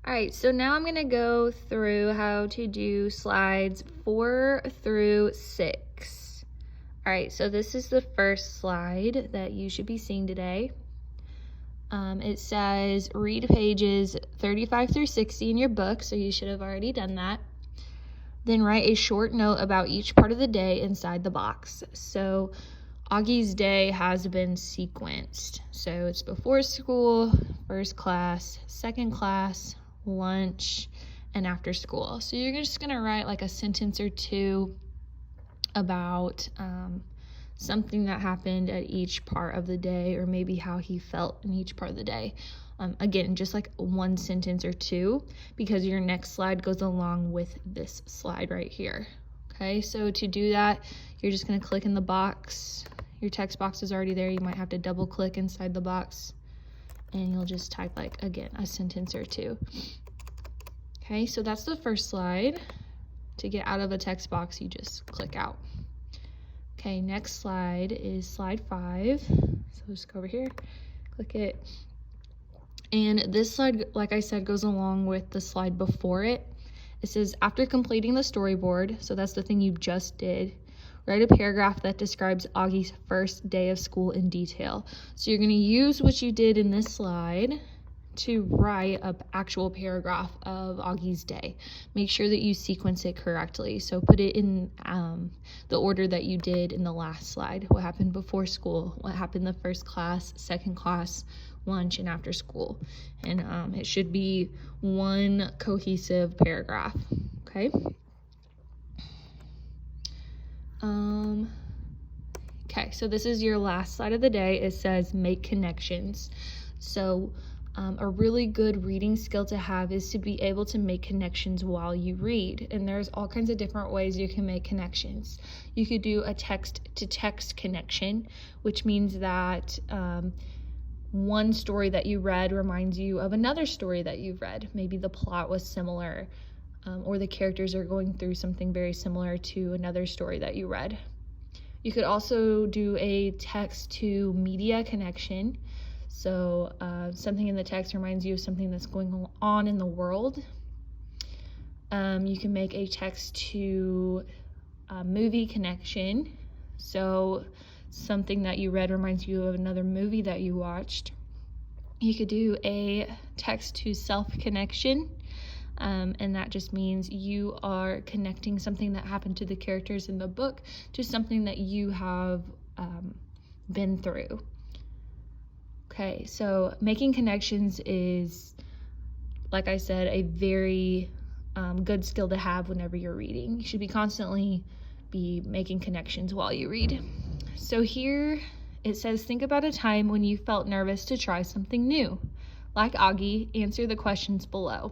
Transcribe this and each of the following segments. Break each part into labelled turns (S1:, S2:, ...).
S1: All right, so now I'm going to go through how to do slides 4 through 6. All right, so this is the first slide that you should be seeing today. It says read pages 35 through 60 in your book, so you should have already done that. Then write a short note about each part of the day inside the box. So Augie's day has been sequenced. So it's before school, first class, second class, lunch, and after school. So you're just gonna write like a sentence or two about something that happened at each part of the day, or maybe how he felt in each part of the day. Again, just like one sentence or two, because your next slide goes along with this slide right here. Okay, so to do that, you're just gonna click in the box. Your text box is already there. You might have to double click inside the box, and you'll just type like, again, a sentence or two. Okay, so that's the first slide. To get out of a text box, you just click out. Okay, next slide is slide 5. So just go over here, click it. And this slide, like I said, goes along with the slide before it. It says, after completing the storyboard, so that's the thing you just did, write a paragraph that describes Augie's first day of school in detail. So you're gonna use what you did in this slide to write an actual paragraph of Augie's day. Make sure that you sequence it correctly. So put it in the order that you did in the last slide. What happened before school, what happened the first class, second class, lunch, and after school. And it should be one cohesive paragraph, okay? Okay, so this is your last slide of the day. It says make connections. So a really good reading skill to have is to be able to make connections while you read. And there's all kinds of different ways you can make connections. You could do a text-to-text connection, which means that one story that you read reminds you of another story that you've read. Maybe the plot was similar, or the characters are going through something very similar to another story that you read. You could also do a text-to-media connection. So something in the text reminds you of something that's going on in the world. You can make a text to movie connection. So something that you read reminds you of another movie that you watched. You could do a text to self connection. And that just means you are connecting something that happened to the characters in the book to something that you have been through. Okay, so making connections is, like I said, a very good skill to have whenever you're reading. You should be constantly making connections while you read. So here it says, think about a time when you felt nervous to try something new. Like Augie, answer the questions below.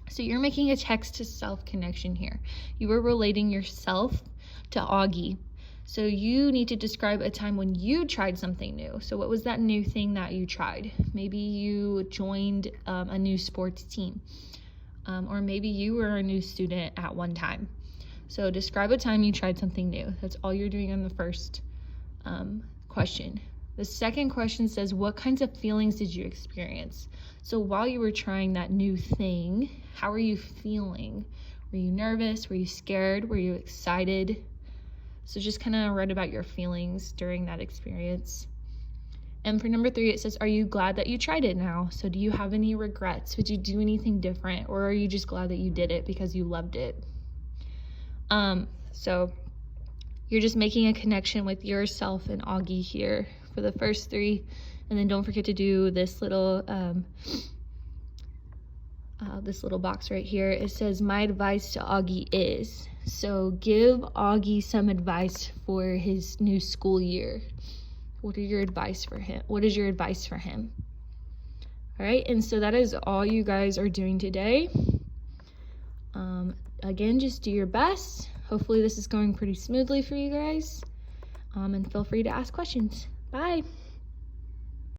S1: So you're making a text to self connection here. You are relating yourself to Augie. So you need to describe a time when you tried something new. So what was that new thing that you tried? Maybe you joined a new sports team, or maybe you were a new student at one time. So describe a time you tried something new. That's all you're doing on the first question. The second question says, what kinds of feelings did you experience? So while you were trying that new thing, how were you feeling? Were you nervous? Were you scared? Were you excited? So just kind of write about your feelings during that experience. And for number 3, it says, are you glad that you tried it now? So do you have any regrets? Would you do anything different? Or are you just glad that you did it because you loved it? So you're just making a connection with yourself and Augie here for the first 3. And then don't forget to do this little box right here. It says, my advice to Augie is. So give Augie some advice for his new school year. What are your advice for him? What is your advice for him? All right, and so that is all you guys are doing today. Again, just do your best. Hopefully this is going pretty smoothly for you guys. And feel free to ask questions. Bye.